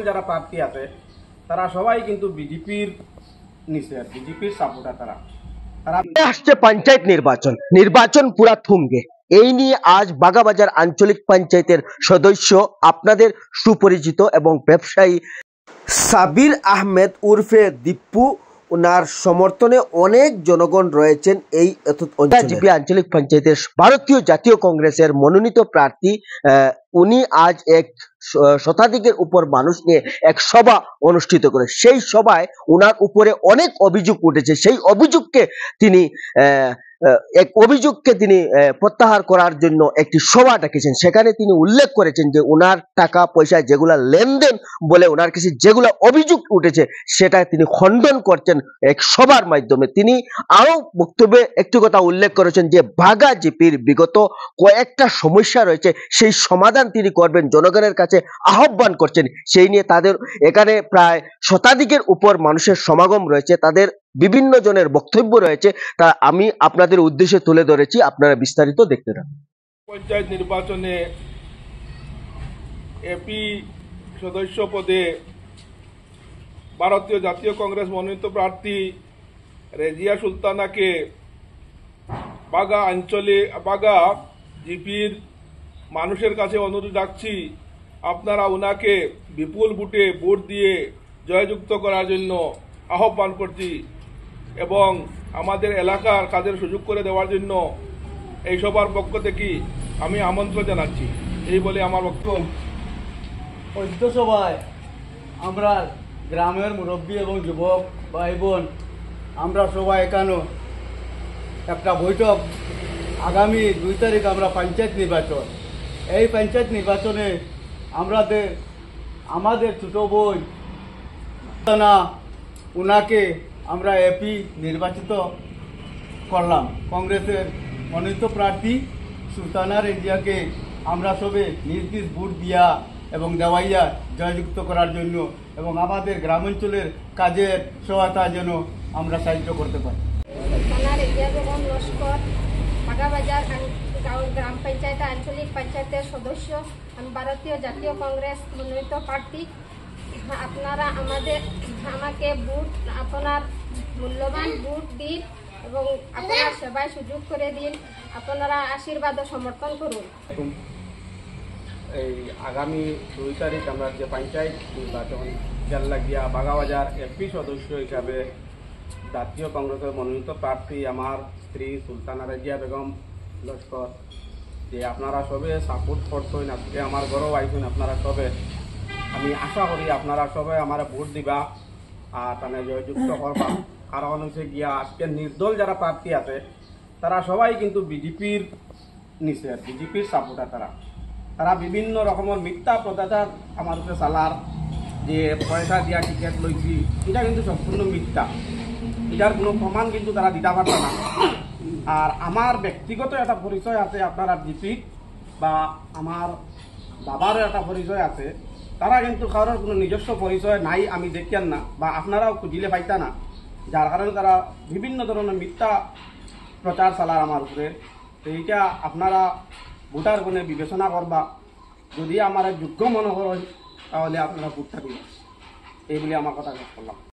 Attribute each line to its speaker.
Speaker 1: যারা প্রার্থী আছে তারা সবাই কিন্তু বিজেপির নিচে, বিজেপির সাপোর্টার। তারা
Speaker 2: আসছে পঞ্চায়েত নির্বাচন পুরা থমকে। এই নিয়ে আজ বাগাবাজার আঞ্চলিক পঞ্চায়েতের সদস্য, আপনাদের সুপরিচিত এবং ব্যবসায়ী সাবির আহমেদ উর্ফে দীপু, ওনার সমর্থনে অনেক জনগণ রয়েছেন এই জিপি আঞ্চলিক পঞ্চায়েতের ভারতীয় জাতীয় কংগ্রেসের মনোনীত প্রার্থী। উনি আজ এক শতাধিকের উপর মানুষ নিয়ে এক সভা অনুষ্ঠিত করে। সেই সভায় উনার উপরে অনেক অভিযোগ উঠেছে। সেই অভিযোগকে তিনি প্রত্যাহার করার জন্য একটি সভা ডেকেছেন। সেখানে তিনি উল্লেখ করেছেন যে উনার টাকা পয়সা যেগুলা লেনদেন বলে ওনার কাছে যেগুলা অভিযোগ উঠেছে সেটা তিনি খণ্ডন করছেন এক সভার মাধ্যমে। তিনি আরো বক্তব্যে একটি কথা উল্লেখ করেছেন যে বাগা জিপির বিগত কয়েকটা সমস্যা রয়েছে, সেই সমাধান তিনি করবেন, জনগণের কাছে আহ্বান করছেন। সেই নিয়ে তাদের এখানে প্রায় শতাধিকের উপর মানুষের সমাগম রয়েছে, তাদের বিভিন্ন জনের বক্তব্য রয়েছে, তা আমি আপনাদের উদ্দেশ্যে তুলে ধরেছি। আপনারা বিস্তারিত দেখতে থাকুন।
Speaker 1: পঞ্চায়েত নির্বাচনে এপি সদস্য পদে ভারতীয় জাতীয় কংগ্রেস মনোনীত প্রার্থী রেজিয়া সুলতানাকে বাগা জিপির মানুষের কাছে অনুরোধ রাখছি, আপনারা উনাকে বিপুল ভোট দিয়ে জয়যুক্ত করার জন্য আহ্বান করছি এবং আমাদের এলাকার কাজের সুযোগ করে দেওয়ার জন্য এই সবার পক্ষ থেকে আমি আমন্ত্রণ জানাচ্ছি। এই বলে আমার বক্তব্য।
Speaker 3: সভায় আমরা গ্রামের মুরব্বী এবং যুবক ভাই বোন আমরা সবাই এখানে একটা বৈঠক, আগামী 2 তারিখ আমরা পঞ্চায়েত নির্বাচন, এই পঞ্চায়েত নির্বাচনে আমাদের ছোট বোন উনাকে আমরা এপি নির্বাচিত করলাম। কংগ্রেসের মনোনীত প্রার্থী সুলতানা রেজিয়াকে আমরা সবে নিজ ভোট দিয়া এবং দেওয়াইয়া জয়যুক্ত করার জন্য এবং আমাদের গ্রামাঞ্চলের কাজের সহায়তা যেন আমরা সাহায্য করতে পারি।
Speaker 4: সুলতানা রেজিয়া বেগম লস্কর, বাগাবাজার গ্রাম পঞ্চায়েত আঞ্চলিক পঞ্চায়েতের সদস্য। আমি ভারতীয় জাতীয় কংগ্রেস মনোনীত প্রার্থী। আপনারা আমাকে আপনার মূল্যবান ভোট দিন এবং আপনার সেবায় সুযোগ করে দিন। আপনারা আশীর্বাদ ও সমর্থন করুন।
Speaker 1: এই আগামী 2 তারিখ আমরা যে পঞ্চায়েত নির্বাচন লাগিয়া বাগাবাজার এপি সদস্য হিসাবে জাতীয় কংগ্রেসের মনোনীত প্রার্থী আমার স্ত্রী সুলতানা রেজিয়া বেগম লস্কর, যে আপনারা সবে সাপোর্ট করছেন, আজকে আমার ঘরেও আইছেন আপনারা সবে। আমি আশা করি আপনারা সবাই আমার ভোট দিবা আর তাহলে জয়যুক্ত করবা। কারণ হচ্ছে গিয়া আজকে নির্দল যারা প্রার্থী আছে তারা সবাই কিন্তু বিজেপির নিচে, বিজেপির সাপোর্টার। তারা বিভিন্ন রকমের মিথ্যা প্রচার আমার উপরে চালার, যে পয়সা দিয়া টিকিট লইছি, এটা কিন্তু সম্পূর্ণ মিথ্যা। এটার কোনো প্রমাণ কিন্তু তারা দিতে পারত না। আর আমার ব্যক্তিগত একটা পরিচয় আছে আপনারা জিপি, বা আমার বাবারও একটা পরিচয় আছে। তারা কিন্তু কারোর কোনো নিজস্ব পরিচয় নাই, আমি দেখেন না বা আপনারাও খুঁজিলে পাইতা না, যার কারণে তারা বিভিন্ন ধরনের মিথ্যা প্রচার চালার আমার উপরে। তো এইটা আপনারা ভোটার গুণে বিবেচনা করবা, যদি আমার যোগ্য মনে করেন তাহলে আপনারা ভোটটা দিবেন। এই বলে আমার কথা শেষ করলাম।